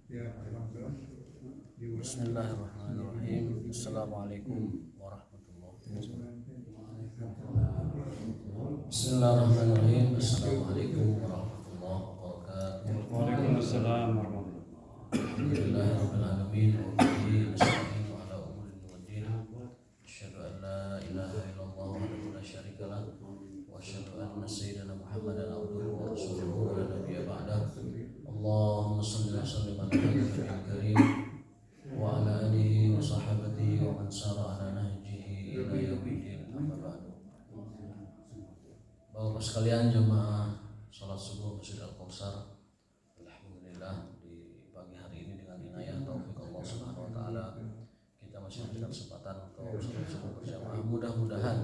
Bismillahirrahmanirrahim. Assalamualaikum warahmatullahi wabarakatuh. Bismillahirrahmanirrahim. Assalamualaikum warahmatullahi wabarakatuh. Waalaikumsalam warahmatullahi Alhamdulillahirabbil alamin wa bihi nasta'inu ala umuri waddin. Asyhadu an la ilaha illallah wahdahu la syarika lah wa asyhadu anna sayyidina Muhammadan abduhu wa rasuluhu wa la nabiyya ba'dah. Allahumma shalli wa sallim ala nabiyil karim wa ala alihi wa sahabatihi wa man sara ala nahjihi ila yaumiddin. Amma ba'du. Bapak sekalian jemaah salat subuh Masjid Al-Kautsar, alhamdulillah di pagi hari ini dengan inayah taufik Allah Subhanahu wa taala kita masih diberikan kesempatan untuk salat subuh berjamaah. Mudah-mudahan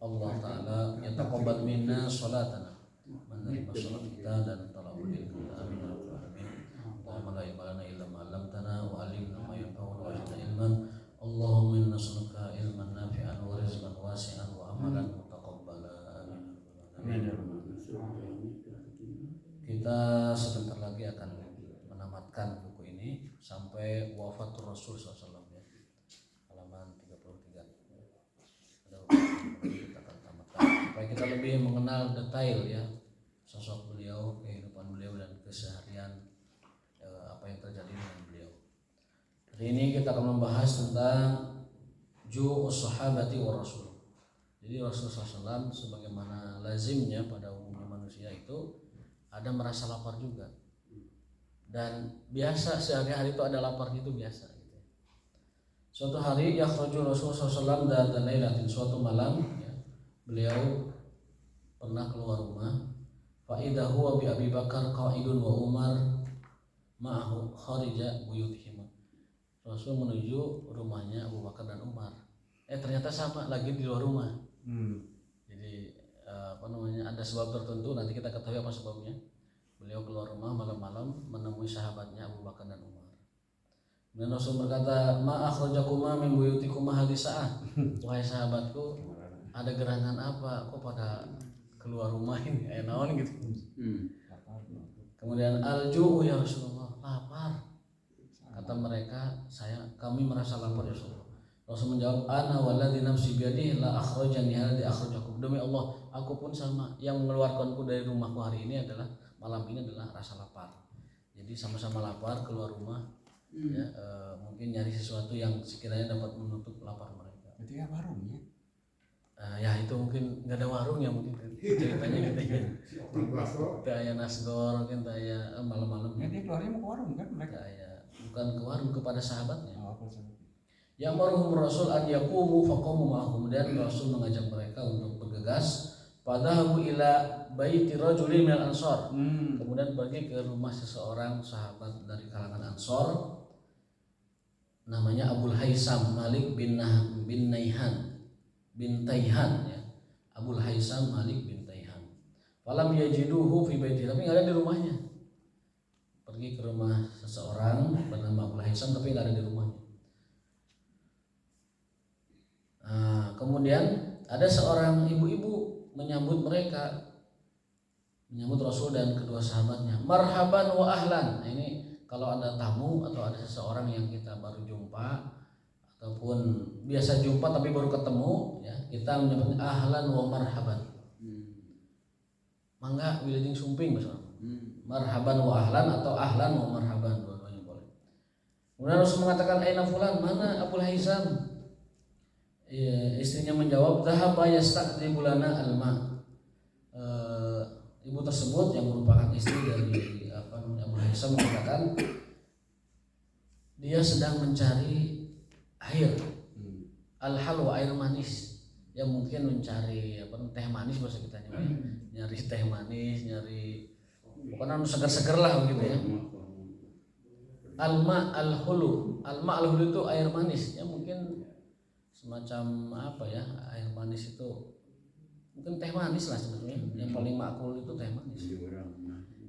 Allah taala yataqabbal minna salatana, menerima salat kita dan talabul ilmi. Amin ya rabbal alamin. Allahumma la ilma lana illa ma 'allamtana wa 'allimna ma yanfa'una wa zidna ilman. Allahumma inna nas'aluka ilman nafi'an wa rizqan wasi'an wa amalan mutaqabbala. Amin. Kita sebentar lagi akan menamatkan buku ini sampai wafatul Rasul SAW ya. Halaman 33. Ada kita akan tamatkan supaya kita lebih mengenal detail ya sosok beliau, kehidupan beliau dan keseharian apa yang terjadi dengan beliau. Hari ini kita akan membahas tentang ju'us sahabati wa rasul. Jadi Rasulullah SAW sebagaimana lazimnya pada umumnya manusia itu ada merasa lapar juga, dan biasa sehari-hari itu ada lapar itu biasa gitu. Suatu hari yakhraju Rasulullah SAW dzata lailatin, suatu malam ya, beliau pernah keluar rumah. Fa idza huwa bi Abi Bakar qa'idun wa Umar ma'ahu kharija buyutihim. Rasul menuju rumahnya Abu Bakar dan Umar. Ternyata sama lagi di luar rumah. Jadi ada sebab tertentu, nanti kita ketahui apa sebabnya. Beliau keluar rumah malam-malam menemui sahabatnya Abu Bakar dan Umar. Dan Rasul berkata, "Ma akhrajakuma min buyutikuma hadhihi sa'ah." Wahai sahabatku, ada gerangan apa kok pada keluar rumah ini? Naon gitu. Kemudian al-ju'u ya Rasulullah, lapar. Kata mereka, kami merasa lapar ya Rasulullah. Rasul menjawab, ana walladzi nafsi biyadihi la akhrajani alladzi akhrajakum. Demi Allah, aku pun sama, yang mengeluarkanku dari rumahku hari ini adalah malam ini adalah rasa lapar. Jadi sama-sama lapar keluar rumah ya, mungkin nyari sesuatu yang sekiranya dapat menutup lapar mereka. Itu ya warungnya. Ya itu mungkin nggak ada warung ya, mungkin ceritanya gitu ya. Kita ya nasgor, mungkin ya malam-malam. Ya dia keluarnya mau ke warung kan mereka? Ya, bukan ke warung, kepada sahabatnya. Ya Ya'muruhum Rasul an yaqumu faqamu ma'ahum. Kemudian Rasul mengajak mereka untuk bergegas. Fadhahabu ila baiti rajulin minal ansar. Kemudian pergi ke rumah seseorang sahabat dari kalangan Ansor, namanya Abul Haisam Malik bin Taihan ya. Abul Haisam Malik bin Taihan. Falam yajiduhu fi baiti, tapi enggak ada di rumahnya. Pergi ke rumah seseorang bernama Abul Haisam tapi enggak ada di rumahnya. Kemudian ada seorang ibu-ibu menyambut Rasul dan kedua sahabatnya. Marhaban wa ahlan. Nah, ini kalau ada tamu atau ada seseorang yang kita baru jumpa ataupun biasa jumpa tapi baru ketemu ya, kita menyebutnya ahlan wa marhaban. Mangga wilujeng sumping misalnya. Marhaban wa ahlan atau ahlan wa marhaban, dua-duanya boleh. Kemudian Rasul mengatakan, aina fulan, mana Abul Haisam? Istrinya menjawab, dhahaba yastaqdimu lana alma. Ibu tersebut yang merupakan istri dari Abu Haisam mengatakan dia sedang mencari air, al-halwa, air manis, yang mungkin mencari teh manis bahasa kita nyari teh manis, nyari pokoknya seger-seger lah begitu ya. Alma al-hulu itu air manis ya, mungkin semacam air manis itu mungkin teh manis lah sebetulnya. Yang paling makul itu teh manis.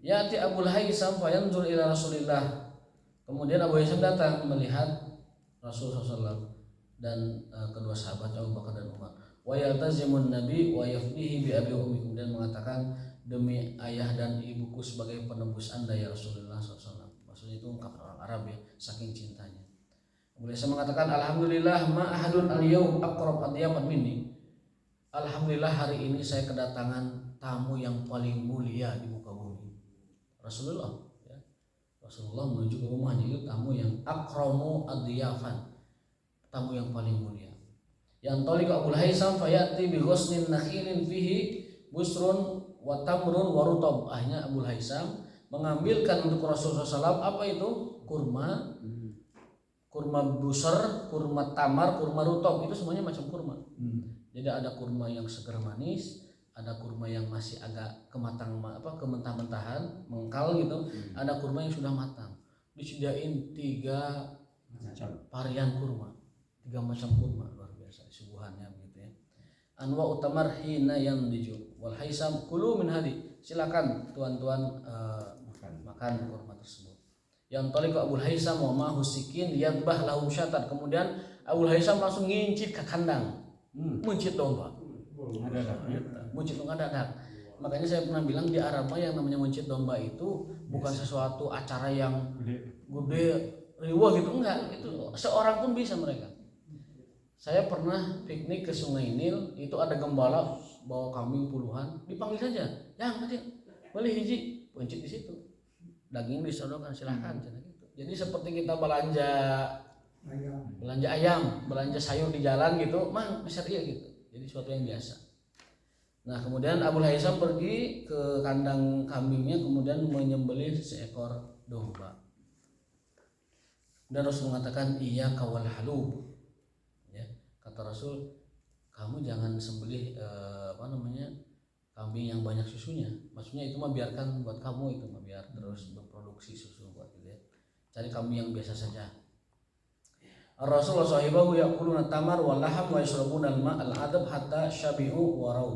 Ya'ti Abul Haisam fayanzur ila Rasulillah. Kemudian Abu Haisam datang melihat Rasul SAW dan kedua sahabat Abu Bakar dan Umar. Wa yaltazimun nabi wa yafdihi bi abi ummi. Kemudian mengatakan, demi ayah dan ibuku sebagai penebus Anda ya Rasulullah SAW. Maksudnya itu ungkapan orang Arab ya, saking cintanya. Abu Haisam mengatakan, alhamdulillah ma ahadun al-yaum aqrab adiyafan minni. Alhamdulillah hari ini saya kedatangan tamu yang paling mulia di muka bumi. Rasulullah ya. Rasulullah menuju ke rumahnya, itu tamu yang akramu adiyafan, tamu yang paling mulia. Yang toliq Abu Haisam fayati bi ghusnin nakhilin fihi busrun wa tamrun wa rutab. Akhirnya Abu Haisam mengambilkan untuk Rasulullah SAW apa itu? Kurma, kurma busur, kurma tamar, kurma rutab, itu semuanya macam kurma. Jadi ada kurma yang segar manis, ada kurma yang masih agak kementah-mentahan, mengkal gitu, ada kurma yang sudah matang. Disediain 3 varian kurma, 3 macam kurma, luar biasa suguhannya begitu ya. Anwa utamar hina yandiju wal Haisam kulu min hadi. Silakan tuan-tuan makan kurma tersebut. Yang tadi ke Abu Haisam wa ma husikin yadbah lahu syatan. Kemudian Abu Haisam langsung ngincit ke kandang. Muncit domba. Muncit domba dadak. Makanya saya pernah bilang di Arab yang namanya muncit domba itu bukan sesuatu acara yang gede riwah gitu, enggak. Itu seorang pun bisa mereka. Saya pernah piknik ke Sungai Nil, itu ada gembala bawa kambing puluhan, dipanggil saja, yang kecil, boleh hiji, muncit di situ. Daging disodorkan silahkan gitu. Jadi seperti kita belanja ayam, belanja sayur di jalan gitu, mang besar iya gitu. Jadi sesuatu yang biasa. Nah kemudian Abu Haisam pergi ke kandang kambingnya, kemudian menyembelih seekor domba. Dan Rasul mengatakan iya kawal halub. Ya, kata Rasul, kamu jangan sembelih kambing yang banyak susunya. Maksudnya itu mah biarkan buat kamu, itu mah biar terus berproduksi susu buat gitu ya. Cari kambing yang biasa saja. Rasulullah sahibahu yaquluna tamar wal laham wa yashrabuna al-ma' al-adab hatta syabi'u wa raw.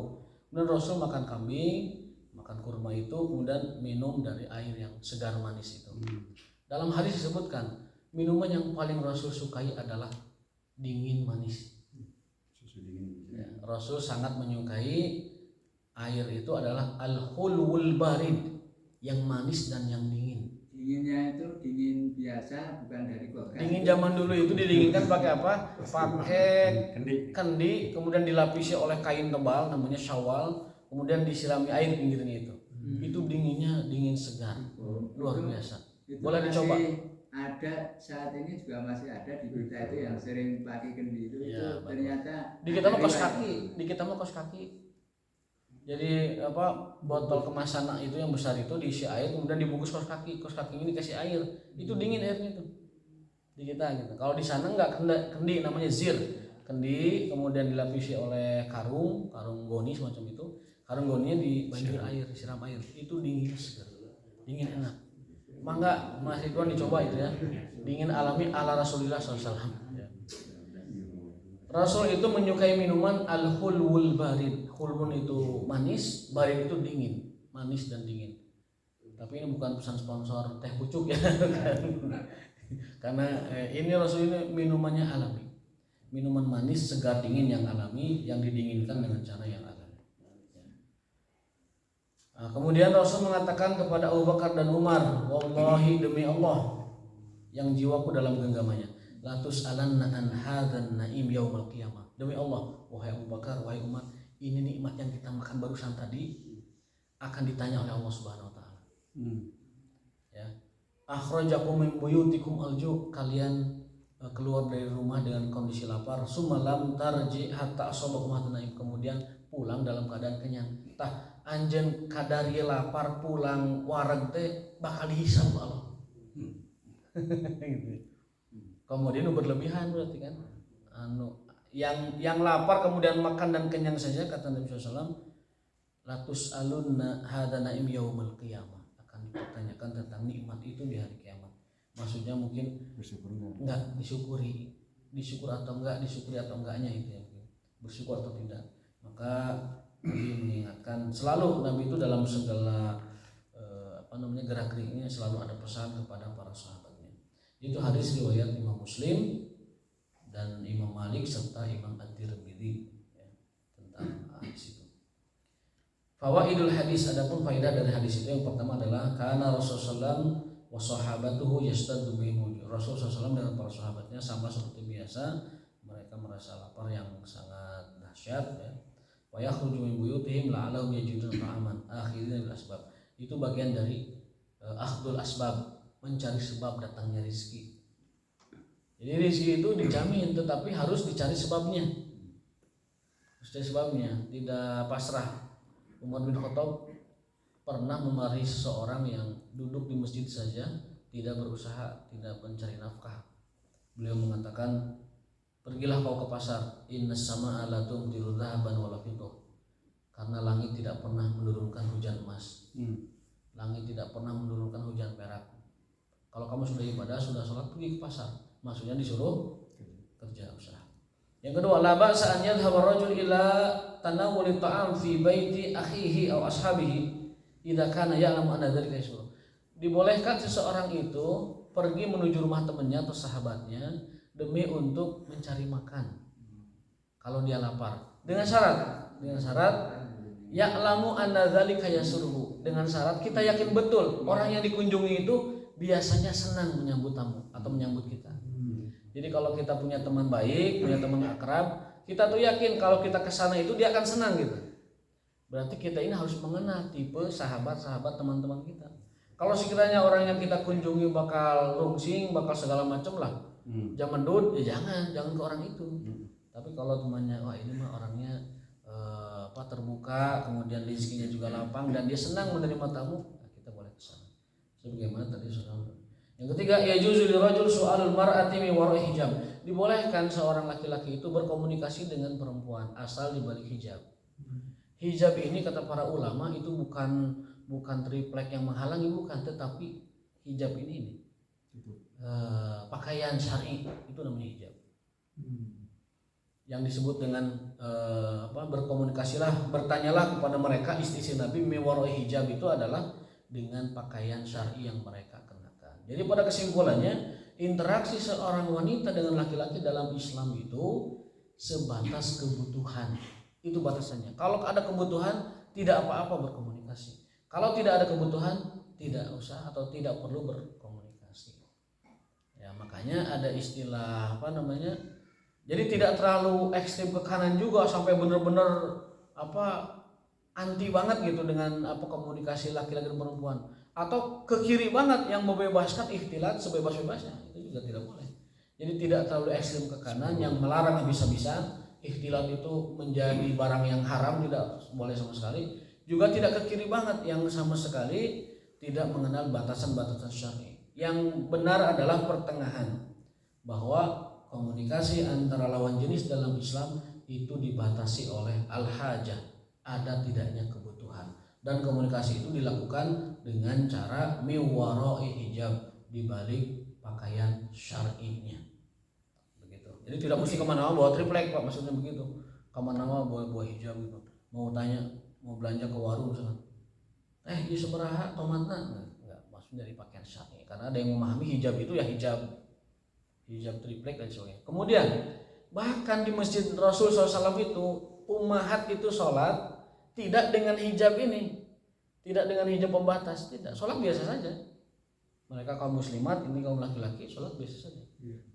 Kemudian Rasul makan kambing, makan kurma itu, kemudian minum dari air yang segar manis itu. Dalam hadis disebutkan minuman yang paling Rasul sukai adalah dingin manis. Susu dingin. Ya, Rasul sangat menyukai air itu adalah al-hulwul barid, yang manis dan yang dingin. Dinginnya itu dingin biasa, bukan dari kulkas. Dingin zaman dulu itu didinginkan pakai apa? Pakai kendi, kemudian dilapisi oleh kain tebal namanya syawal, kemudian disirami air pinggirnya itu. Itu dinginnya dingin segar, luar biasa. Itu boleh dicoba. Ada saat ini juga masih ada di kita itu yang sering pakai kendi itu, Ya, itu ternyata di kita mah kos kaki. Jadi botol kemasan itu yang besar itu diisi air, kemudian dibungkus kos kaki ini dikasih air, itu dingin airnya itu di kita gitu. Kalau di sana enggak, kendi namanya zir, kendi, kemudian dilapisi oleh karung goni semacam itu, karung goninya dibanjir air, disiram air, itu dingin segar, dingin enak. Mangga Mas Ridwan dicoba itu ya, dingin alami ala Rasulullah SAW. Rasul itu menyukai minuman al-hulwul barid. Hulwun itu manis, barid itu dingin, manis dan dingin. Tapi ini bukan pesan sponsor teh pucuk ya. Karena ini Rasul ini minumannya alami. Minuman manis, segar, dingin yang alami, yang didinginkan dengan cara yang alami. Nah, kemudian Rasul mengatakan kepada Abu Bakar dan Umar, wallahi demi Allah yang jiwaku dalam genggamannya, la tus'alanna an hadzan na'im yaumil qiyamah. Demi Allah, wahai Abu Bakar, wahai Umar, ini nikmat yang kita makan barusan tadi akan ditanya oleh Allah Subhanahu wa taala. Ya. Akhrajakum min buyutikum alju, kalian keluar dari rumah dengan kondisi lapar, sumalam tarji hatta asabakum na'im, kemudian pulang dalam keadaan kenyang. Tah anjeun kadari lapar pulang wareg teh bakal dihisab Allah. Gitu. Kemudian berlebihan berarti kan, yang lapar kemudian makan dan kenyang saja, kata Nabi SAW, latus alunna hadza na'im yaumil qiyamah, akan dipertanyakan tentang nikmat itu di hari kiamat. Maksudnya mungkin enggak disyukur atau enggaknya itu ya, bersyukur atau tidak. Maka Nabi mengingatkan selalu, Nabi itu dalam segala gerak-geriknya selalu ada pesan kepada para sahabatnya. Itu hadis riwayat Imam Muslim dan Imam Malik serta Imam At-Tirmidzi ya, tentang hadis itu. Fawaidul hadis, adapun faedah dari hadis itu yang pertama adalah karena Rasulullah wa sahabatuhu yastaddu bihim. Rasul SAW dengan para sahabatnya sama seperti biasa, mereka merasa lapar yang sangat dahsyat ya. Wa yakhruju min buyutihim la'allahum yajiduna ta'aman akhirina bil asbab. Itu bagian dari akhdul asbab, mencari sebab datangnya rezeki. Jadi rezeki itu dijamin, tetapi harus dicari sebabnya. Harus dicari sebabnya, tidak pasrah. Umar bin Khattab pernah memarahi seseorang yang duduk di masjid saja, tidak berusaha, tidak mencari nafkah. Beliau mengatakan, pergilah kau ke pasar, innas samaa'a la tumtiru dhahaban wala fiddah. Karena langit tidak pernah menurunkan hujan emas. Langit tidak pernah menurunkan hujan perak. Kalau kamu sudah ibadah, sudah sholat, pergi ke pasar. Maksudnya disuruh kerja usaha. Yang kedua, la ba'sa an yadhhaba ar-rajul ila tanawuli ta'am fi baiti akhihi aw ashabihi idza kana ya'lamu anna dzalika yasur. Dibolehkan seseorang itu pergi menuju rumah temannya atau sahabatnya demi untuk mencari makan. Kalau dia lapar, dengan syarat ya'lamu anna dzalika yasurhu. Dengan syarat kita yakin betul orang yang dikunjungi itu biasanya senang menyambut tamu atau menyambut kita. Jadi kalau kita punya teman baik, punya teman akrab, kita tuh yakin kalau kita kesana itu dia akan senang gitu. Berarti kita ini harus mengenal tipe sahabat-sahabat teman-teman kita. Kalau sekiranya orang yang kita kunjungi bakal rungsing, bakal segala macam lah, jangan mendut, ya jangan ke orang itu. Tapi kalau temannya, wah ini mah orangnya terbuka, kemudian rezekinya juga lapang dan dia senang menerima tamu, kita boleh kesana. Sebagaimana tadi sudah. Yang ketiga, yajuzu lirajul su'alul mar'ati min wara'i hijab. Dibolehkan seorang laki-laki itu berkomunikasi dengan perempuan asal di balik hijab. Hijab ini kata para ulama itu bukan triplek yang menghalangi, bukan, tetapi hijab ini pakaian syar'i itu namanya hijab. Yang disebut dengan berkomunikasilah, bertanyalah kepada mereka istri Nabi min wara'i hijab itu adalah dengan pakaian syar'i yang mereka kenakan. Jadi pada kesimpulannya, interaksi seorang wanita dengan laki-laki dalam Islam itu sebatas kebutuhan. Itu batasannya. Kalau ada kebutuhan, tidak apa-apa berkomunikasi. Kalau tidak ada kebutuhan, tidak usah atau tidak perlu berkomunikasi. Ya, makanya ada istilah jadi tidak terlalu ekstrim ke kanan juga sampai benar-benar anti banget gitu dengan komunikasi laki-laki dan perempuan, atau ke kiri banget yang membebaskan ikhtilat sebebas-bebasnya, itu juga tidak boleh. Jadi tidak terlalu ekstrim ke kanan yang melarang habis-habisan ikhtilat itu menjadi barang yang haram, tidak boleh sama sekali. Juga tidak ke kiri banget yang sama sekali tidak mengenal batasan-batasan syar'i. Yang benar adalah pertengahan, bahwa komunikasi antara lawan jenis dalam Islam itu dibatasi oleh al-hajah, ada tidaknya kebutuhan, dan komunikasi itu dilakukan dengan cara miwara'i hijab, dibalik pakaian syar'inya. Begitu. Jadi tidak mesti kemana-mana bawa triplek, Pak, maksudnya begitu. Kemana-mana bawa hijab gitu. Mau belanja ke warung misalnya, di seberaha tomatna, enggak, maksudnya dari pakaian syar'i. Karena ada yang memahami hijab itu ya hijab triplek dan sebagainya. Kemudian bahkan di masjid Rasul SAW itu ummahat itu sholat tidak dengan hijab ini, tidak dengan hijab pembatas, tidak, sholat biasa saja. Mereka kaum muslimat, ini kaum laki-laki, sholat biasa saja,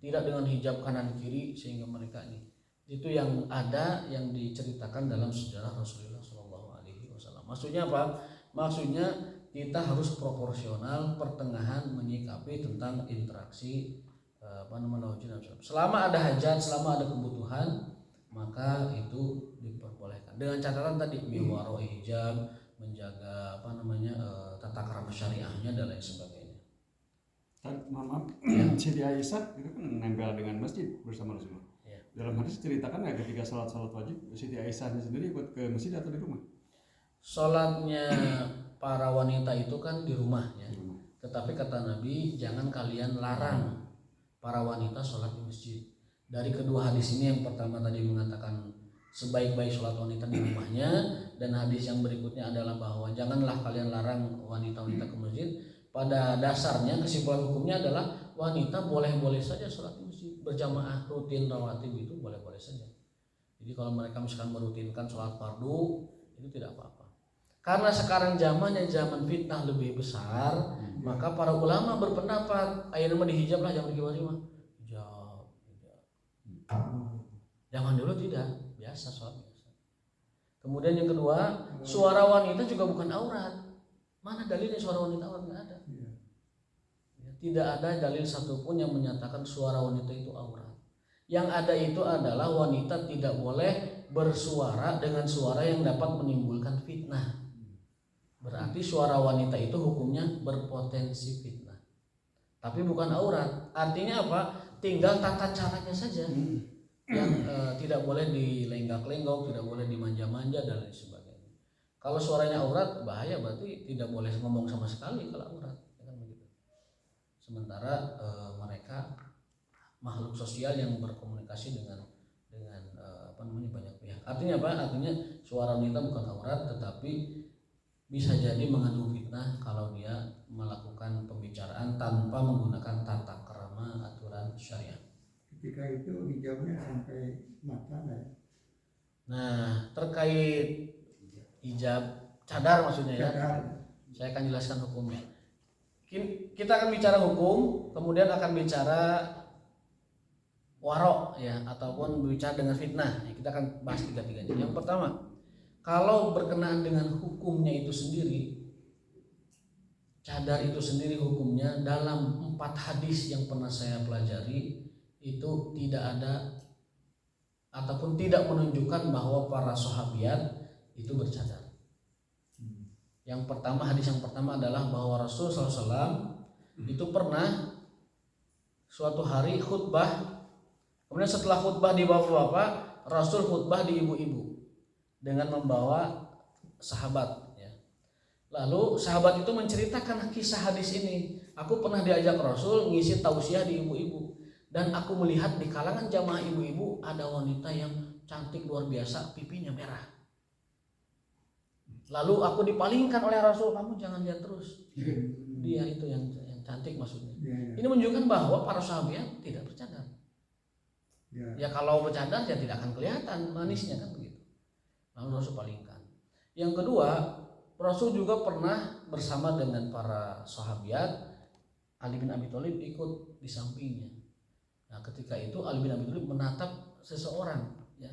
tidak dengan hijab kanan kiri sehingga mereka ini. Itu yang ada, yang diceritakan dalam sejarah Rasulullah SAW. Maksudnya apa? Maksudnya kita harus proporsional, pertengahan menyikapi tentang interaksi selama ada hajat, selama ada kebutuhan, maka itu diperbolehkan. Dengan catatan tadi miwara'i hijab, menjaga tata krama syariahnya dan lain sebagainya. Maaf, Siti Aisyah itu kan nempel dengan masjid bersama Rasulullah. Ya. Dalam hadis ceritakan nggak ketika sholat wajib Siti Aisyah sendiri ikut ke masjid atau di rumah? Sholatnya para wanita itu kan di rumah ya. Tetapi kata Nabi, jangan kalian larang para wanita sholat di masjid. Dari kedua hadis ini, yang pertama tadi mengatakan sebaik-baik sholat wanita di rumahnya, dan hadis yang berikutnya adalah bahwa janganlah kalian larang wanita-wanita ke masjid. Pada dasarnya kesimpulan hukumnya adalah wanita boleh-boleh saja sholat di masjid berjamaah rutin rawatib, itu boleh-boleh saja. Jadi kalau mereka misalkan merutinkan sholat fardu itu tidak apa-apa. Karena sekarang zamannya zaman fitnah lebih besar, maka para ulama berpendapat ayeuna mah dihijab lah, zaman kieu mah. Hijab. Zaman dulu tidak, biasa sholat biasa. Kemudian yang kedua, suara wanita juga bukan aurat. Mana dalilnya suara wanita aurat? Nggak ada. Tidak ada dalil satupun yang menyatakan suara wanita itu aurat. Yang ada itu adalah wanita tidak boleh bersuara dengan suara yang dapat menimbulkan fitnah. Berarti suara wanita itu hukumnya berpotensi fitnah, tapi bukan aurat. Artinya apa? Tinggal tata caranya saja yang tidak boleh dilenggak-lenggok, tidak boleh dimanja-manja dan lain sebagainya. Kalau suaranya aurat bahaya, berarti tidak boleh ngomong sama sekali kalau aurat, kan begitu. Sementara mereka makhluk sosial yang berkomunikasi dengan banyak pihak. Artinya apa? Artinya suara wanita bukan aurat, tetapi bisa jadi mengandung fitnah kalau dia melakukan pembicaraan tanpa menggunakan tata krama aturan syariat. Ketika itu hijabnya sampai mata ya. Nah, terkait hijab cadar maksudnya ya. Saya akan jelaskan hukumnya. Kita akan bicara hukum, kemudian akan bicara warok ya, ataupun bicara dengan fitnah. Kita akan bahas tiga-tiganya. Yang pertama, kalau berkenaan dengan hukumnya itu sendiri, cadar itu sendiri hukumnya dalam 4 hadis yang pernah saya pelajari itu tidak ada ataupun tidak menunjukkan bahwa para sahabiat itu bercadar. Yang pertama, hadis yang pertama adalah bahwa Rasul SAW itu pernah suatu hari khutbah, kemudian setelah khutbah di bapak-bapak, Rasul khutbah di ibu-ibu dengan membawa sahabat ya. Lalu sahabat itu menceritakan kisah hadis ini. Aku pernah diajak Rasul ngisi tausiah di ibu-ibu, dan aku melihat di kalangan jamaah ibu-ibu ada wanita yang cantik luar biasa, pipinya merah. Lalu aku dipalingkan oleh Rasul, kamu jangan lihat terus. Dia itu yang cantik maksudnya. Ini menunjukkan bahwa para sahabat tidak bercadar. Ya kalau bercadar ya tidak akan kelihatan manisnya kan begitu. Lalu Rasul palingkan. Yang kedua, Rasul juga pernah bersama dengan para sahabat, Ali bin Abi Thalib ikut di sampingnya. Nah, ketika itu Ali bin Abi Thalib menatap seseorang ya,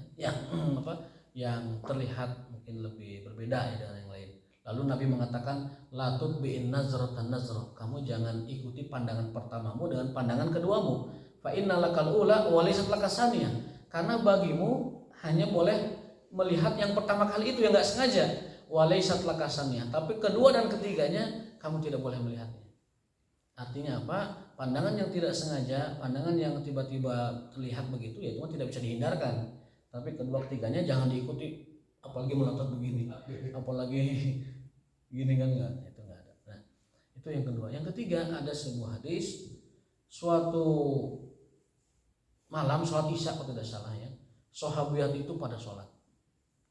yang terlihat mungkin lebih berbeda ya dengan yang lain. Lalu Nabi mengatakan, la tutbi'in nazratan nazrah. Kamu jangan ikuti pandangan pertamamu dengan pandangan keduamu. Fa innalakal ula wa laysat lakasaniyah. Karena bagimu hanya boleh melihat yang pertama kali itu yang enggak sengaja. Wa laysat lakasaniyah. Tapi kedua dan ketiganya kamu tidak boleh melihatnya. Artinya apa? Pandangan yang tidak sengaja, pandangan yang tiba-tiba terlihat begitu ya itu tidak bisa dihindarkan. Tapi kedua ketiganya jangan diikuti, apalagi melotot begini, apalagi gini kan enggak, itu enggak ada. Nah, itu yang kedua. Yang ketiga ada sebuah hadis, suatu malam sholat isya kalau tidak salah ya, sahabiat itu pada sholat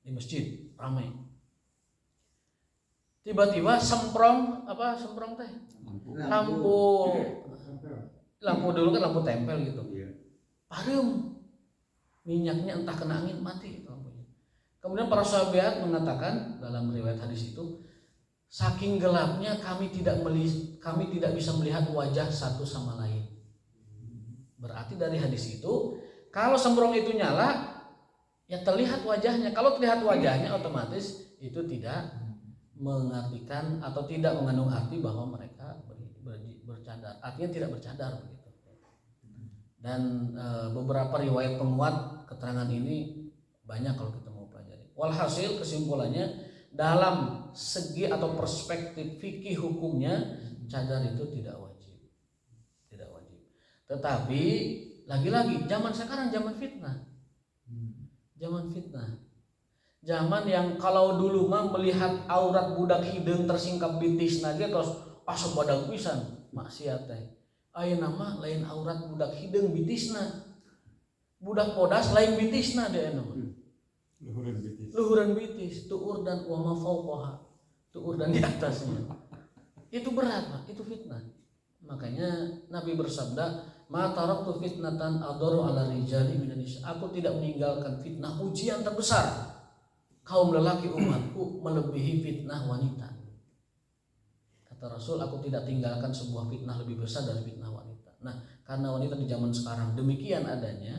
di masjid ramai. Tiba-tiba semprong teh? Lampu dulu kan lampu tempel gitu. Pareum. Minyaknya entah kena angin mati lampunya. Kemudian para sahabat mengatakan dalam riwayat hadis itu, saking gelapnya kami tidak bisa melihat wajah satu sama lain. Berarti dari hadis itu, kalau semprong itu nyala, ya terlihat wajahnya. Kalau terlihat wajahnya, otomatis itu tidak mengartikan atau tidak mengandung arti bahwa mereka bercadar. Artinya tidak bercadar begitu. Dan beberapa riwayat penguat keterangan ini banyak kalau kita mau pelajari. Walhasil kesimpulannya, dalam segi atau perspektif fikih hukumnya, cadar itu tidak wajib. Tidak wajib. Tetapi lagi-lagi zaman sekarang zaman fitnah. Zaman fitnah. Zaman yang kalau dulu mah melihat aurat budak hideung tersingkap bitisna ge terus asa badag pisan maksiat teh. Ayeuna mah lain aurat budak hideung bitisna. Budak podas lain bitisna deh mah. Luhuran bitis, tuur dan wa ma fauqaha. Tuur dan di atasnya. Itu berat, Pak. Itu fitnah. Makanya Nabi bersabda, "Ma taraktu fitnatan adaru ala rijali minan nisa." Aku tidak meninggalkan fitnah ujian terbesar kaum lelaki umatku melebihi fitnah wanita. Kata Rasul, aku tidak tinggalkan sebuah fitnah lebih besar dari fitnah wanita. Nah, karena wanita di zaman sekarang demikian adanya,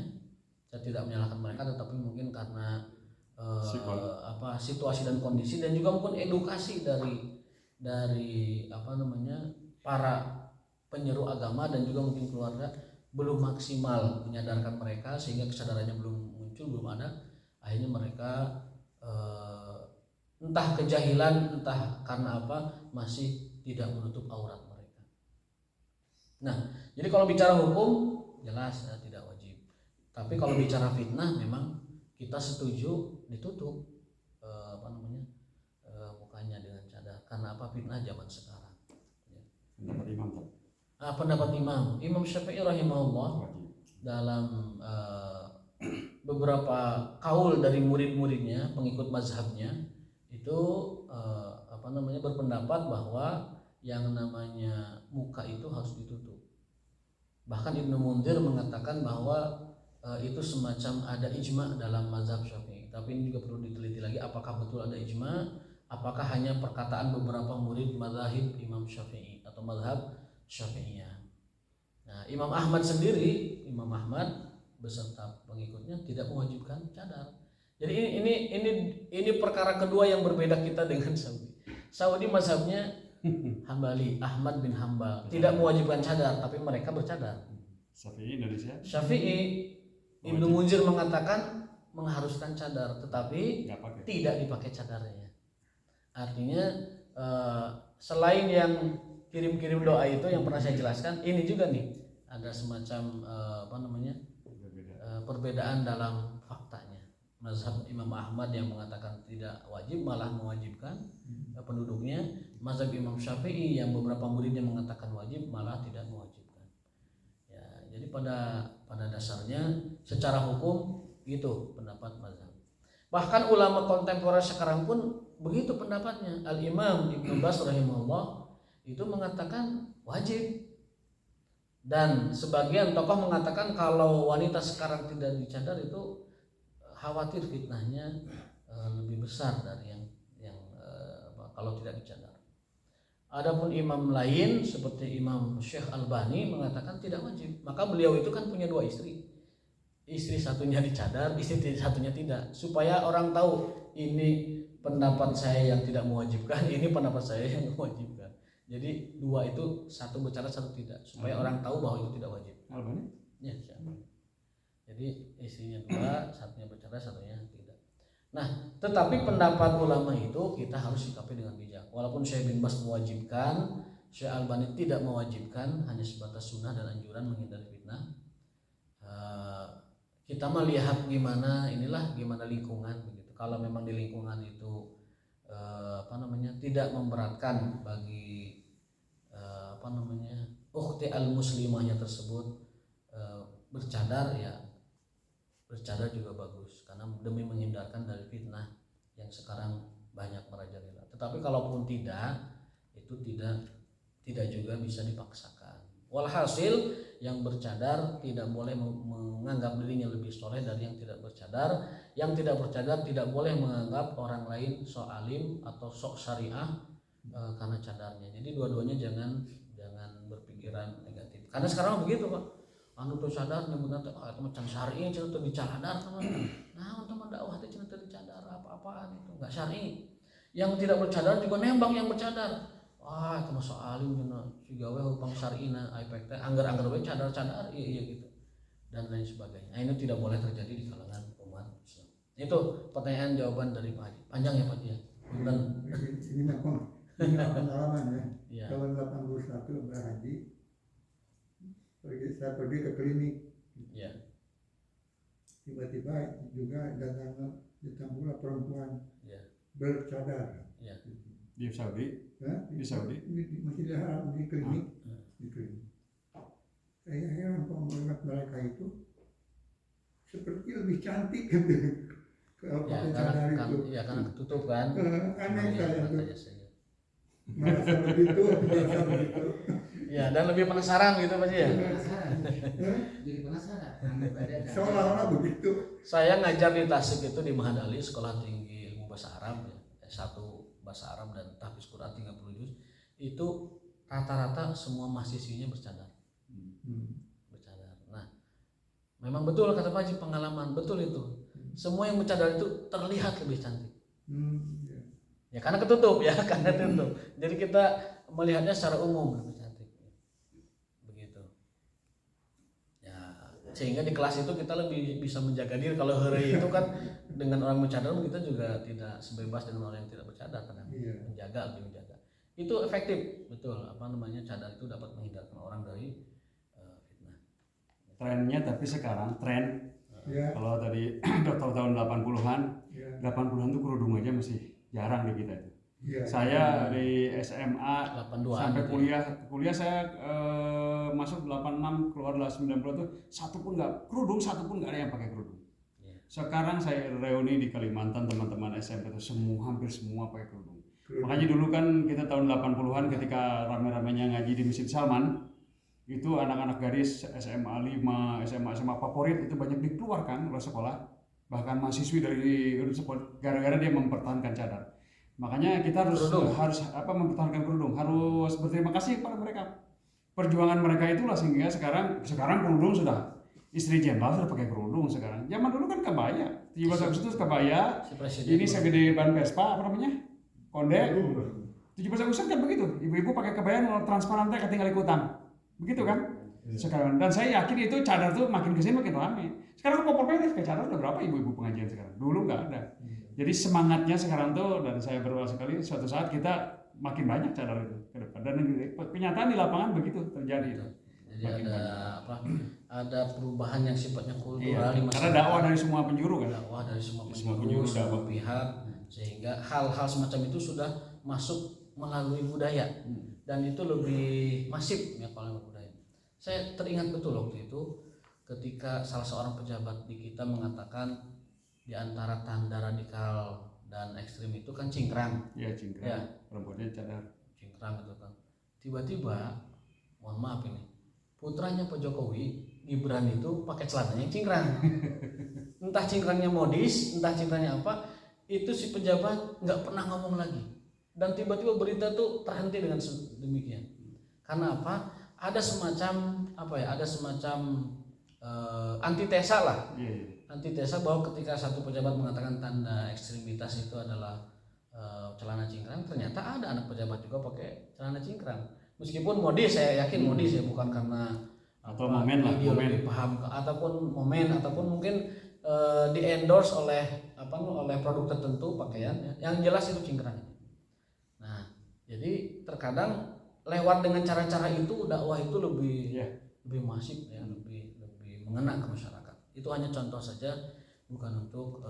saya tidak menyalahkan mereka, tetapi mungkin karena situasi dan kondisi, dan juga mungkin edukasi dari para penyeru agama dan juga mungkin keluarga belum maksimal menyadarkan mereka, sehingga kesadarannya belum muncul, belum ada. Akhirnya mereka entah kejahilan, entah karena apa, masih tidak menutup aurat mereka. Nah, jadi kalau bicara hukum jelas tidak wajib. Tapi kalau bicara fitnah memang kita setuju ditutup mukanya dengan cadar. Karena apa? Fitnah zaman sekarang. Pendapat imam. Pendapat Imam Syafi'i rahimahullah dalam beberapa kaul dari murid-muridnya, pengikut mazhabnya itu berpendapat bahwa yang namanya muka itu harus ditutup. Bahkan Ibnu Munzir mengatakan bahwa itu semacam ada ijma dalam mazhab Syafi'i. Tapi ini juga perlu diteliti lagi, apakah betul ada ijma, apakah hanya perkataan beberapa murid mazhab Imam Syafi'i atau mazhab Syafi'iyah. Nah, Imam Ahmad sendiri, Imam Ahmad beserta pengikutnya tidak mewajibkan cadar. Jadi ini perkara kedua yang berbeda kita dengan Saudi. Saudi mazhabnya Hambali, Ahmad bin Hambal tidak mewajibkan cadar, tapi mereka bercadar. Syafi'i Indonesia. Syafi'i, Ibnu Munzir mengatakan mengharuskan cadar, tetapi tidak dipakai cadarnya. Artinya selain yang kirim-kirim doa itu yang pernah saya jelaskan, ini juga nih ada semacam perbedaan dalam faktanya. Mazhab Imam Ahmad yang mengatakan tidak wajib malah mewajibkan penduduknya. Mazhab Imam Syafi'i yang beberapa muridnya mengatakan wajib malah tidak mewajibkan. Ya, jadi pada dasarnya secara hukum itu pendapat mazhab. Bahkan ulama kontemporer sekarang pun begitu pendapatnya. Al-Imam Ibnu Baz rahimahullah itu mengatakan wajib. Dan sebagian tokoh mengatakan kalau wanita sekarang tidak dicadar itu khawatir fitnahnya lebih besar dari yang kalau tidak dicadar. Adapun imam lain seperti Imam Syekh Albani mengatakan tidak wajib. Maka beliau itu kan punya 2 istri. Istri satunya dicadar, istri satunya tidak. Supaya orang tahu ini pendapat saya yang tidak mewajibkan, ini pendapat saya yang mewajibkan. Jadi 2 itu, satu bercadar satu tidak, supaya orang tahu bahwa itu tidak wajib. Albani? Ya, siapa? Jadi istrinya 2, satunya bercadar, satunya tidak. Nah, tetapi pendapat ulama itu kita harus sikapi dengan bijak. Walaupun Syekh bin Baz mewajibkan, Syekh Albani tidak mewajibkan, hanya sebatas sunnah dan anjuran menghindari fitnah. Kita melihat gimana lingkungan begitu. Kalau memang di lingkungan itu tidak memberatkan bagi ukhti al-muslimahnya tersebut bercadar, ya bercadar juga bagus karena demi menghindarkan dari fitnah yang sekarang banyak merajalela. Tetapi kalaupun tidak, itu tidak juga bisa dipaksakan. Walhasil yang bercadar tidak boleh menganggap dirinya lebih soleh dari yang tidak bercadar. Yang tidak bercadar tidak boleh menganggap orang lain sok alim atau sok syariah karena cadarnya. Jadi dua-duanya jangan berpikiran negatif. Karena sekarang begitu, Pak. Anu tuh cadar nyebutna teh macam syar'i cenah teu dicadar teman. Nah, teman dakwah teh cenah teu dicadar apa-apaan itu enggak syar'i. Yang tidak bercadar juga nembang yang bercadar. Wah, itu masuk alim cenah sigawe hupang syar'ina aipek teh anggar-anggar we cadar-cadar iya gitu. Dan lain sebagainya. Nah, ini tidak boleh terjadi di kalangan umat Islam. Itu pertanyaan jawaban dari Pak Haji. Panjang ya Pak Haji ya. Dan ini pengalaman ya. Ya. Tahun 81 berhaji. Saya pergi ke klinik. Ya. Tiba-tiba juga datang di Tambula perempuan Ya. bercadar. Ya. Di Saudi? Di Saudi? Masih di klinik. Di klinik. Saya heran kalau melihat mereka itu seperti lebih cantik gitu. Kalau pakai cadar itu. Ya karena ketutup kan. Aneh saya tuh. Saja. Merasa begitu. Ya, dan lebih penasaran gitu Pak Haji ya. Jadi penasaran. Seolah-olah begitu. Saya ngajar di Tasik itu di Mahad Ali, Sekolah Tinggi Ilmu bahasa Arab ya, S1 bahasa Arab dan tahfiz Quran 30 juz, itu rata-rata semua mahasiswinya bercadar. Bercadar. Nah, memang betul kata Pak Haji, pengalaman betul itu. Semua yang bercadar itu terlihat lebih cantik. Ya karena ketutup ya, karena tertutup. Jadi kita melihatnya secara umum lebih cantik. Begitu. Ya, sehingga di kelas itu kita lebih bisa menjaga diri. Kalau hari itu kan dengan orang bercadar kita juga tidak sebebas dengan orang yang tidak bercadar, karena lebih menjaga. Itu efektif, betul. Cadar itu dapat menghindarkan orang dari fitnah. Trennya tapi sekarang tren kalau tadi dokter tahun 80-an, 80-an tuh kerudung aja masih jarang di kita itu. Saya di SMA 82 sampai gitu kuliah saya masuk 86 keluar 90 tuh satu pun nggak ada yang pakai kerudung. Sekarang saya reuni di Kalimantan, teman-teman SMP itu hampir semua pakai kerudung. Makanya dulu kan kita tahun 80-an ketika rame-ramenya ngaji di Masjid Salman, itu anak-anak gadis SMA 5, SMA favorit itu banyak dikeluarkan oleh sekolah, bahkan mahasiswi dari sekolah gara-gara dia mempertahankan cadar. Makanya kita harus mempertahankan kerudung, harus berterima kasih kepada mereka. Perjuangan mereka itulah sehingga sekarang kerudung sudah istri jenderal sudah pakai kerudung sekarang. Zaman dulu kan kebaya, 17 Agustus kebaya, ini segede ban Vespa Konde. 17 Agustus kan begitu, ibu-ibu pakai kebaya transparan teh ketinggalan ikutan. Begitu kan sekarang, dan saya yakin itu cadar tuh makin kesini makin ramai. Sekarang kooperatif kayak cadar udah berapa ibu-ibu pengajian sekarang, dulu nggak ada. Jadi semangatnya sekarang tuh, dan saya berdoa sekali suatu saat kita makin banyak cadar itu ke depan, dan kenyataan di lapangan begitu terjadi. Jadi ada perubahan yang sifatnya kultural di masyarakat. Karena dakwah dari semua penjuru kan, dakwah dari semua penjuru, semua pihak, sehingga hal-hal semacam itu sudah masuk melalui budaya. Dan itu lebih masif ya kalau budaya. Saya teringat betul waktu itu ketika salah seorang pejabat di kita mengatakan di antara tanda radikal dan ekstrim itu kan cingkrang. Iya cingkrang. Ya. Perempuannya cadar. Cingkrang itu kan. Tiba-tiba, mohon maaf ini, putranya Pak Jokowi, Gibran itu pakai celananya cingkrang. Entah cingkrangnya modis, entah cingkrangnya apa, itu si pejabat nggak pernah ngomong lagi. Dan tiba-tiba berita tuh terhenti dengan demikian. Karena apa? Ada semacam antitesa lah. Antitesa bahwa ketika satu pejabat mengatakan tanda ekstremitas itu adalah celana cingkrang, ternyata ada anak pejabat juga pakai celana cingkrang. Meskipun modis, saya yakin modis ya, bukan karena atau momen lah, ideologi paham ataupun momen ataupun mungkin di endorse oleh produk tertentu pakaian. Yang jelas itu cingkrang. Nah, jadi terkadang lewat dengan cara-cara itu dakwah itu lebih masif ya, lebih mengena ke masyarakat. Itu hanya contoh saja, bukan untuk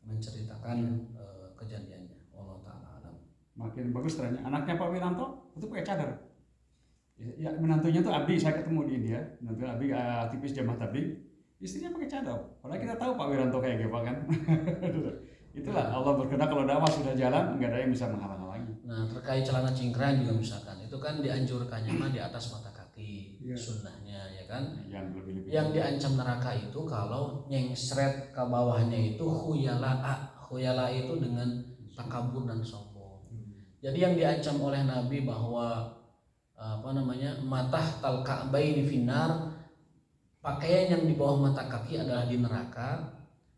menceritakan kejadiannya. Wallahu taala alam. Makin bagus trennya. Anaknya Pak Wiranto itu pakai cadar. Ya, menantunya tuh Abi, saya ketemu di India. Menantu Abi aktivis Jamaah Tabligh. Istrinya pakai cadar. Padahal kita tahu Pak Wiranto kayak gimana kan. Itulah Allah berkehendak kalau dakwah sudah jalan, nggak ada yang bisa menghalang-halangi. Nah, terkait celana cingkrang juga misalkan, itu kan dianjurkannya mah di atas mata kaki, sunnahnya ya kan. Yang diancam neraka itu kalau nyengsret ke bawahnya itu khuyala itu dengan takabur dan sombong. Jadi yang diancam oleh Nabi bahwa matah talka'baini finnar, pakaian yang di bawah mata kaki adalah di neraka.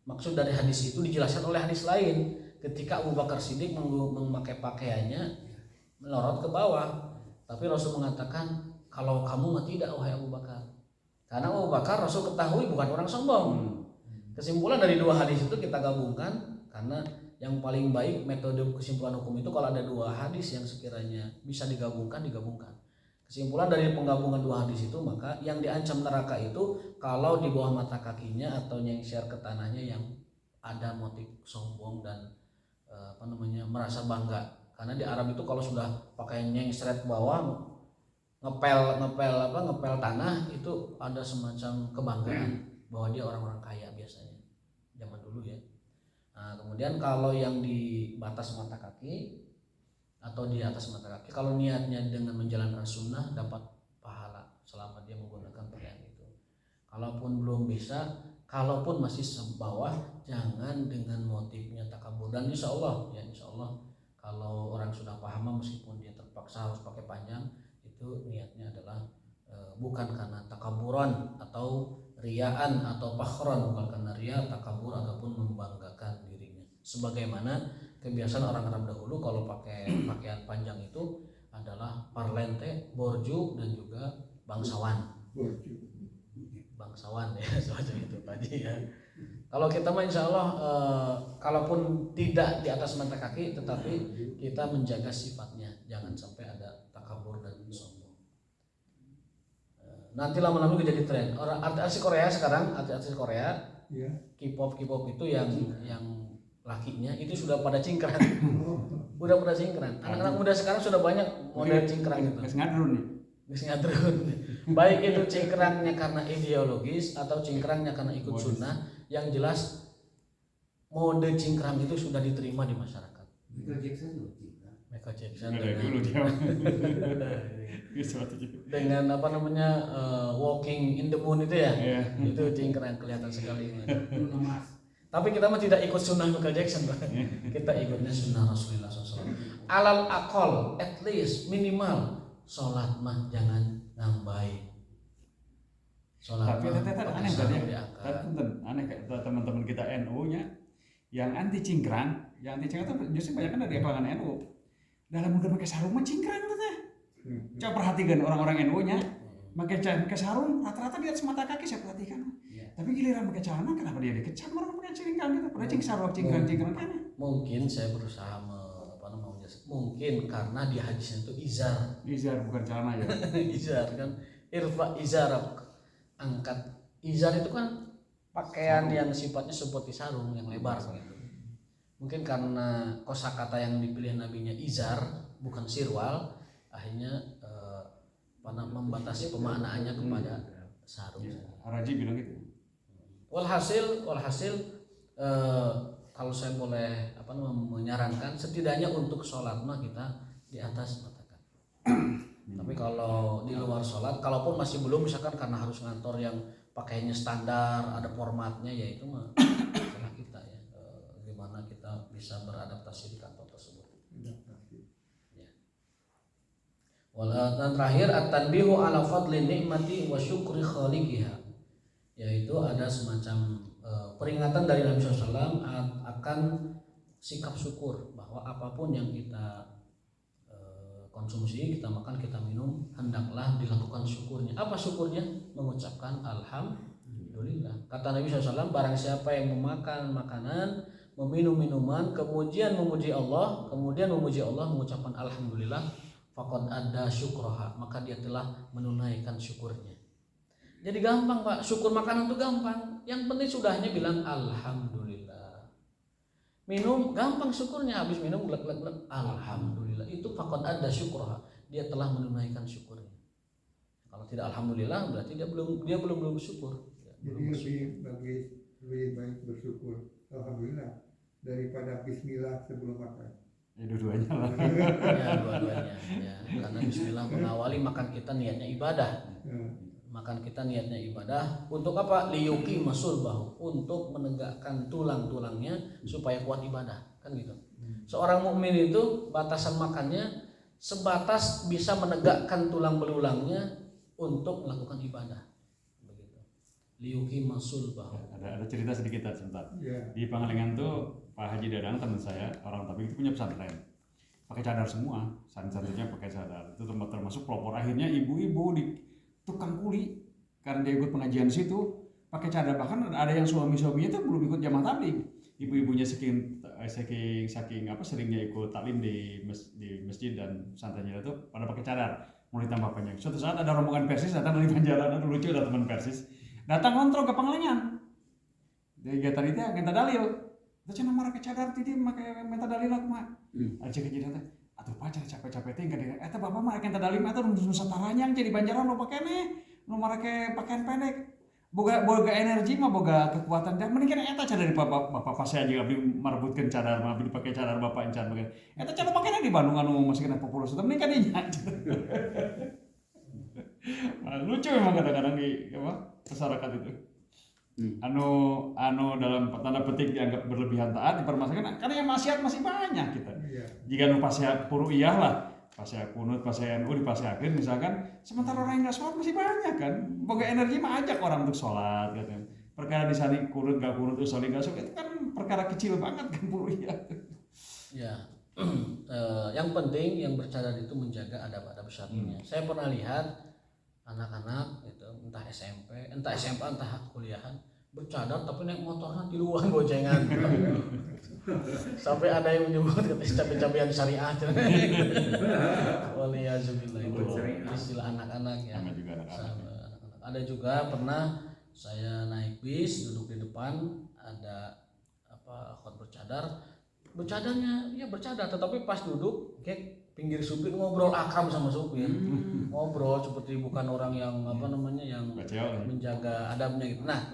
Maksud dari hadis itu dijelaskan oleh hadis lain ketika Abu Bakar Siddiq memakai pakaiannya melorot ke bawah, tapi Rasul mengatakan kalau kamu mah tidak wahai Abu Bakar, karena Abu Bakar Rasul ketahui bukan orang sombong. Kesimpulan dari dua hadis itu kita gabungkan, karena yang paling baik metode kesimpulan hukum itu kalau ada dua hadis yang sekiranya bisa digabungkan. Kesimpulan dari penggabungan dua hadis itu, maka yang diancam neraka itu kalau di bawah mata kakinya atau nyengser ke tanahnya yang ada motif sombong dan merasa bangga. Karena di Arab itu kalau sudah pakai nyengsret bawah, ngepel tanah, itu ada semacam kebanggaan bahwa dia orang-orang kaya biasanya zaman dulu ya. Nah, kemudian kalau yang di batas mata kaki atau di atas mata kaki, kalau niatnya dengan menjalankan sunnah dapat pahala selama dia menggunakan pakaian itu. Kalaupun belum bisa, kalaupun masih sebawah, jangan dengan motifnya takabur. Dan insya Allah kalau orang sudah paham, meskipun dia terpaksa harus pakai panjang, itu niatnya adalah bukan karena takaburan atau riaan atau fakhran, bukan karena ria, takabur ataupun membanggakan dirinya. Sebagaimana kebiasaan orang Arab dahulu kalau pakai pakaian panjang itu adalah parlente, borju, dan juga bangsawan. Bangsawan ya, semacam itu tadi ya. Kalau kita mah insya Allah kalaupun tidak di atas mata kaki, tetapi kita menjaga sifatnya, jangan sampai ada takabur dan sombong. Nanti lama-lama jadi tren. Orang artis Korea sekarang, artis Korea, Ya. K-pop itu yang lakinya itu sudah pada cingkrang. Udah pada cingkrang. Anak-anak muda sekarang sudah banyak model cingkrang itu. Geus ngadrun nih. Geus ngadrun. Baik itu cingkrangnya karena ideologis atau cingkrangnya karena ikut sunnah, yang jelas mode cingkrang itu sudah diterima di masyarakat. Michael Jackson Dulu dia. dengan apa namanya Walking in the Moon itu ya, Iya. itu cingkrang kelihatan sekali. Tapi kita mah tidak ikut sunnah Michael Jackson, Pak. Kita ikutnya sunnah Rasulullah SAW. Alal akol, at least minimal sholat mah jangan nambahin. Sholat Tapi mah teteh pakai aneh sarung tadi. diangkat. Aneh kayak teman-teman kita NU-nya yang anti cingkrang, itu justru banyak kan dari kalangan NU. Dalam mungkin pakai sarung mah cingkrang teteh. Coba perhatikan orang-orang NU-nya pakai sarung rata-rata di atas mata kaki, saya perhatikan. Tapi giliran pakai celana, kenapa dia dikecam orang pakai cingkrang gitu? Padahal sarung cingkrang kan? Mungkin saya berusaha mungkin karena di hadisnya itu izar. Izar bukan celana ya. Izar kan, irfa izarak, angkat. Izar itu kan pakaian yang sifatnya seperti sarung yang lebar gitu. Mungkin karena kosakata yang dipilih nabinya izar bukan sirwal, akhirnya membatasi pemaknaannya kepada sarung. Raji bilang gitu. Walhasil kalau saya boleh menyarankan, setidaknya untuk sholat mah kita di atas mata kaki. Tapi kalau di luar sholat, kalaupun masih belum, misalkan karena harus ngantor yang pakainya standar, ada formatnya, ya itu mah salah kita ya. Gimana kita bisa beradaptasi di kantor tersebut. Ya. Dan terakhir at-tanbihu ala fadli nikmati wa syukri khaliqiha, yaitu ada semacam peringatan dari Nabi SAW akan sikap syukur, bahwa apapun yang kita konsumsi, kita makan, kita minum, hendaklah dilakukan syukurnya. Apa syukurnya? Mengucapkan alhamdulillah. Kata Nabi SAW, barang siapa yang memakan makanan, meminum minuman, kemudian memuji Allah, mengucapkan alhamdulillah, faqad adda syukroha, maka dia telah menunaikan syukurnya. Jadi gampang Pak, syukur makanan itu gampang. Yang penting sudahnya bilang alhamdulillah. Minum gampang syukurnya, habis minum glek alhamdulillah. Itu faqad adda syukroha, dia telah menunaikan syukurnya. Kalau tidak alhamdulillah berarti dia belum bersyukur. Jadi lebih baik bersyukur alhamdulillah daripada bismillah sebelum makan. Ya dua-duanya lah. Ya dua-duanya. Ya, karena bismillah mengawali makan kita niatnya ibadah. Makan kita niatnya ibadah untuk apa? Liyuki masul bahu, untuk menegakkan tulang-tulangnya supaya kuat ibadah, kan gitu. Seorang mukmin itu batasan makannya sebatas bisa menegakkan tulang belulangnya untuk melakukan ibadah. Begitu. Liyuki masul bahu. Ada cerita sedikit sebentar. Ya. Di Pangalengan tuh Pak Haji Dadang teman saya, orang Tabing itu punya pesantren. Pakai cadar semua, santri-santrinya pakai cadar. Itu termasuk pelopor. Akhirnya ibu-ibu di tukang kuli, karena dia ikut pengajian situ pakai cadar, bahkan ada yang suami-suaminya tuh belum ikut jamaah tabligh. Ibu-ibunya saking apa seringnya ikut taklim di masjid dan santrinya itu pada pakai cadar, mau ditambah panjang. Suatu saat ada rombongan Persis datang dari Banjaran, ada lucu, ada teman Persis datang kontrol ke Pangalengan. Dari kegiatan itu minta dalil. Itu nomor pakai cadar tadi pakai minta dalil aku mah. Aja kejadian teh. Atuh pacar capek-capek teh enggak eta bapak mah rek dalim atuh nusa taranyang jadi Banjaran lo pake nih nu make pakaian pendek boga energi mah boga kekuatan dah mending kan eta cadar dari bapak pas saya juga abdi marbutkeun cadar mah abdi pake cadar bapak encan make eta cadar pakaian di Bandung anu masih kena populer eta mending kan dinya. Lucu memang kadang-kadang di apa masyarakat itu. anu dalam tanda petik dianggap berlebihan taat dipermasalahkan karena yang maksiat masih banyak kita. Iya. Jika nu pasea puru'iyah lah, pasea kunut, pasea NU dipaseakeun misalkan, sementara orang yang nggak sholat masih banyak kan. Boga energi mah ajak orang untuk sholat katanya. Perkara di sana kunut gak kunut usoli gak sholat itu kan perkara kecil banget kan puru'iyah. Ya. Yang penting yang bercadar itu menjaga adab-adab syar'inya. Saya pernah lihat anak-anak itu entah SMP, entah SMA, entah kuliahan bercadar tapi naik motornya tiluan gocengan. Sampai ada yang menyebut cabai-cabian syariah. Waliyazubillah itu istilah anak-anak ya. Ada juga pernah saya naik bis duduk di depan ada akhwat bercadarnya ya bercadar tetapi pas duduk kayak pinggir supir ngobrol akram sama supir. Ngobrol seperti bukan orang yang yang menjaga adabnya gitu. Nah,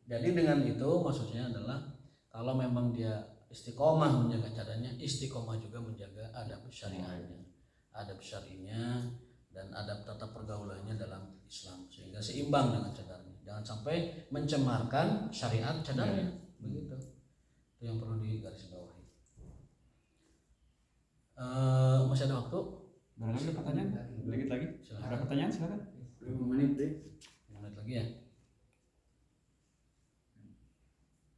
jadi dengan itu maksudnya adalah kalau memang dia istiqomah menjaga cadarnya, istiqomah juga menjaga adab syariahnya. Adab syariahnya dan adab tata pergaulannya dalam Islam sehingga seimbang dengan cadarnya. Jangan sampai mencemarkan syariat cadarnya. Begitu. Itu yang perlu digarisbawahi. Masih ada waktu? Barangkali ada pertanyaan? Sedikit lagi. Silakan. Ada pertanyaan silakan. 5 menit deh. 5 menit lagi ya.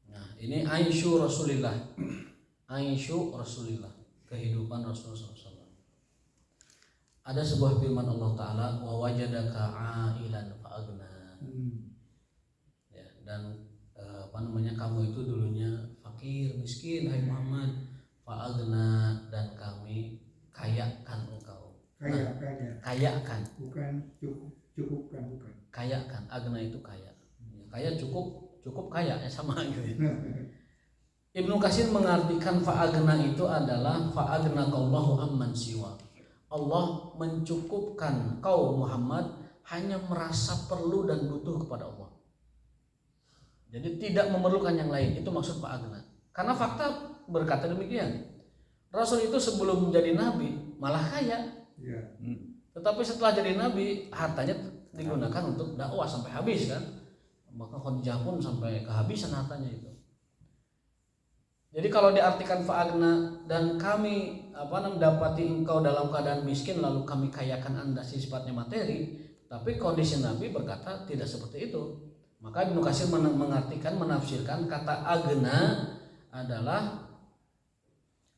Nah, ini Aisyu Rasulillah. Aisyu Rasulillah, kehidupan Rasulullah SAW. Ada sebuah firman Allah Ta'ala, wa wajadaka ailan fa'agna. Ya, dan kamu itu dulunya fakir, miskin, hai Muhammad, fa'agna, dan kami kayakan engkau. Kayakan. Bukan cukupkan, bukan. Kayakan, agna itu kaya. Kaya cukup kaya sama gitu. Ibnu Katsir mengartikan fa'agna itu adalah fa'agnakallahu amman siwa. Allah mencukupkan kau Muhammad hanya merasa perlu dan butuh kepada Allah. Jadi tidak memerlukan yang lain, itu maksud fa'agna. Karena fakta berkata demikian. Rasul itu sebelum menjadi nabi malah kaya. Ya. Tetapi setelah jadi nabi hartanya digunakan untuk dakwah sampai habis kan. Maka Khadijah pun sampai kehabisan hartanya itu. Jadi kalau diartikan fa'agna dan kami dapati engkau dalam keadaan miskin lalu kami kayakan anda sifatnya materi, tapi kondisi Nabi berkata tidak seperti itu. Maka Ibnu Katsir menafsirkan kata agna adalah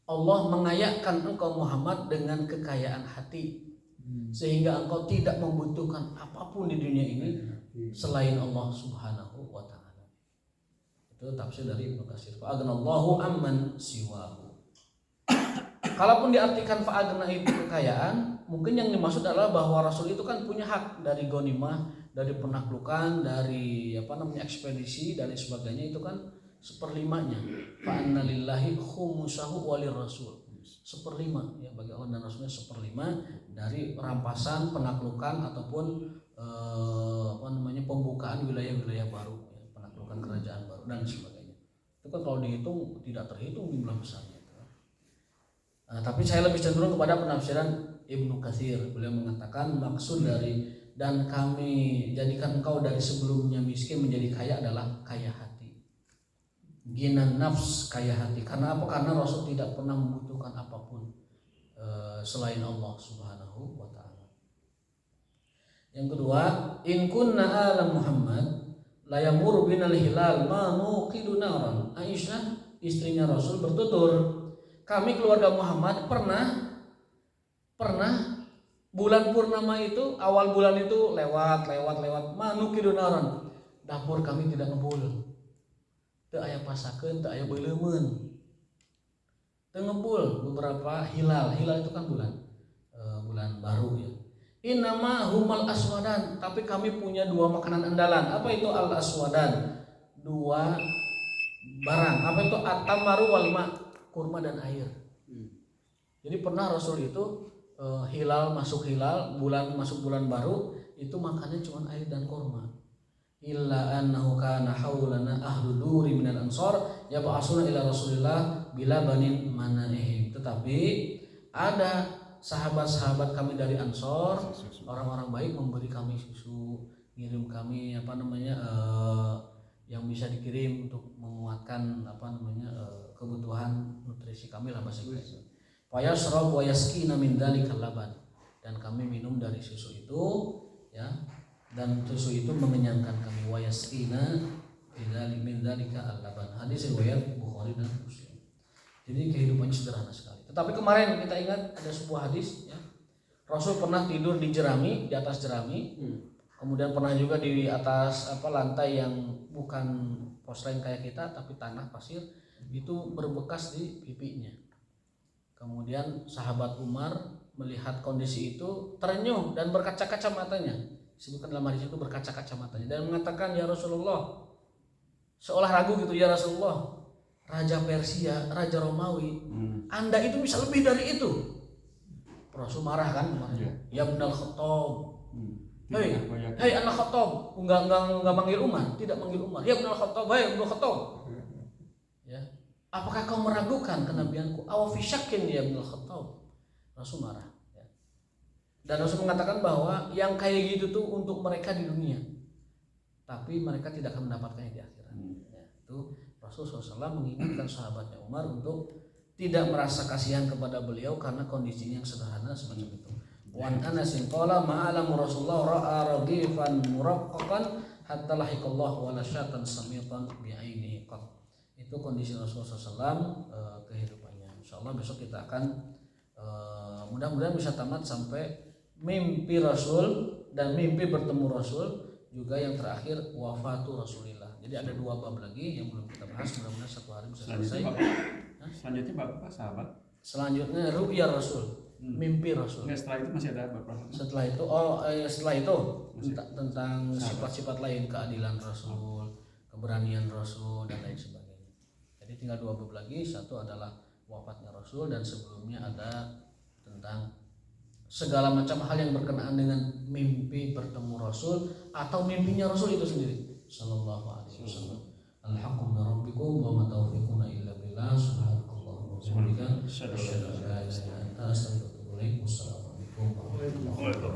Allah mengayakkan engkau Muhammad dengan kekayaan hati sehingga engkau tidak membutuhkan apapun di dunia ini selain Allah Subhanahu wa ta'ala. Itu tafsir dari Ibnu Katsir. Fa'agnallahu amman siwahu. Kalaupun diartikan fa'agna itu kekayaan, mungkin yang dimaksud adalah bahwa Rasul itu kan punya hak dari ghanimah, dari penaklukan, dari ekspedisi dan sebagainya, itu kan seperlimanya. Fa'anna lillahi khumusahu walir rasul. Seperlima ya bagi Allah dan Rasulnya, seperlima dari rampasan, penaklukan ataupun pembukaan wilayah-wilayah baru, ya, penaklukan kerajaan baru dan sebagainya. Itu kan kalau dihitung tidak terhitung jumlah besarnya. Tapi saya lebih cenderung kepada penafsiran Ibnu Katsir. Beliau mengatakan maksud dari dan kami jadikan engkau dari sebelumnya miskin menjadi kaya adalah kaya hati. Ginan nafs, kaya hati. Karena apa? Karena Rasul tidak pernah membutuhkan apapun selain Allah Subhanahu wa ta'ala. Yang kedua, in kunna ala Muhammad la yamur binal hilal ma nuqidu naran. Aisyah istrinya Rasul bertutur, kami keluarga Muhammad pernah bulan purnama itu, awal bulan itu lewat manukidu naran, dapur kami tidak ngebul, teu aya pasakeun, teu aya beuleumeun, teu ngebul beberapa hilal itu kan bulan baru ya. Innama humal aswadan, tapi kami punya dua makanan andalan. Apa itu al aswadan? Dua barang. Apa itu at-tamaru wal ma, kurma dan air. Jadi pernah Rasul itu hilal masuk bulan baru itu makannya cuma air dan kurma. Illa annahu kana haulana ahlu duri minal ansar yab'asuna ila Rasulillah bila banin manaihim. Tetapi ada sahabat-sahabat kami dari Ansor, orang-orang baik memberi kami susu, ngirim kami yang bisa dikirim untuk menguatkan kebutuhan nutrisi kami lah bahasa Inggris. Fayashrab wa yaskina min dzalikal laban, dan kami minum dari susu itu ya, dan susu itu mengenyangkan kami. Wa yaskina min dzalika al-laban. Hadis riwayat Bukhari dan Muslim. Jadi kehidupannya sederhana sekali. Tetapi kemarin kita ingat ada sebuah hadis ya. Rasul pernah tidur di jerami, di atas jerami. Kemudian pernah juga di atas lantai yang bukan porselen kayak kita tapi tanah pasir, itu berbekas di pipinya. Kemudian sahabat Umar melihat kondisi itu terenyuh dan berkaca-kaca matanya. Disebutkan dalam hadis itu berkaca-kaca matanya dan mengatakan, ya Rasulullah, seolah ragu gitu, ya Rasulullah, Raja Persia, Raja Romawi, Anda itu bisa lebih dari itu. Rasul marah kan, ya Ibnul Khattab. Hei anak Khattab, enggak manggil Umar, tidak manggil Umar. Ya Ibnul Khattab, hei Ibnul Khattab. Ya. Apakah kau meragukan kenabianku? Aw fi syakkin ya Ibnul Khattab. Rasul marah. Ya. Dan Rasul mengatakan bahwa yang kayak gitu tuh untuk mereka di dunia, tapi mereka tidak akan mendapatkannya di akhirat. Ya. Itu Rasul SAW mengingatkan sahabatnya Umar untuk tidak merasa kasihan kepada beliau karena kondisinya yang sederhana semacam itu. Wan Anasin qala ma'alam Rasulullah ra'a ragifan muraqqaqan hatta lahiqallahu wa lasyatan samitan bi'ainihi qat. Itu kondisi Rasulullah SAW kehidupannya. Insyaallah besok kita akan mudah-mudahan bisa tamat sampai mimpi Rasul dan mimpi bertemu Rasul, juga yang terakhir wafatu Rasulillah. Jadi ada 2 bab lagi yang belum kita bahas, mudah-mudahan satu hari bisa selesai. Selanjutnya bab apa sahabat? Selanjutnya ru'ya Rasul. Mimpi Rasul. Setelah itu masih ada beberapa. Setelah itu tentang sifat-sifat lain, keadilan Rasul, keberanian Rasul dan lain sebagainya. Jadi tinggal 2 bab lagi. Satu adalah wafatnya Rasul dan sebelumnya ada tentang segala macam hal yang berkenaan dengan mimpi bertemu Rasul atau mimpinya Rasul itu sendiri. Sallallahu alaihi wasallam. Al-haqqu min rabbikum wa ma taufiquna illa billah. Subhanallah wa bihamdihi. Asyhadu an la ilaha illa anta astaghfiruka wa atubu ilaik. Wassalamualaikum warahmatullahi wabarakatuh.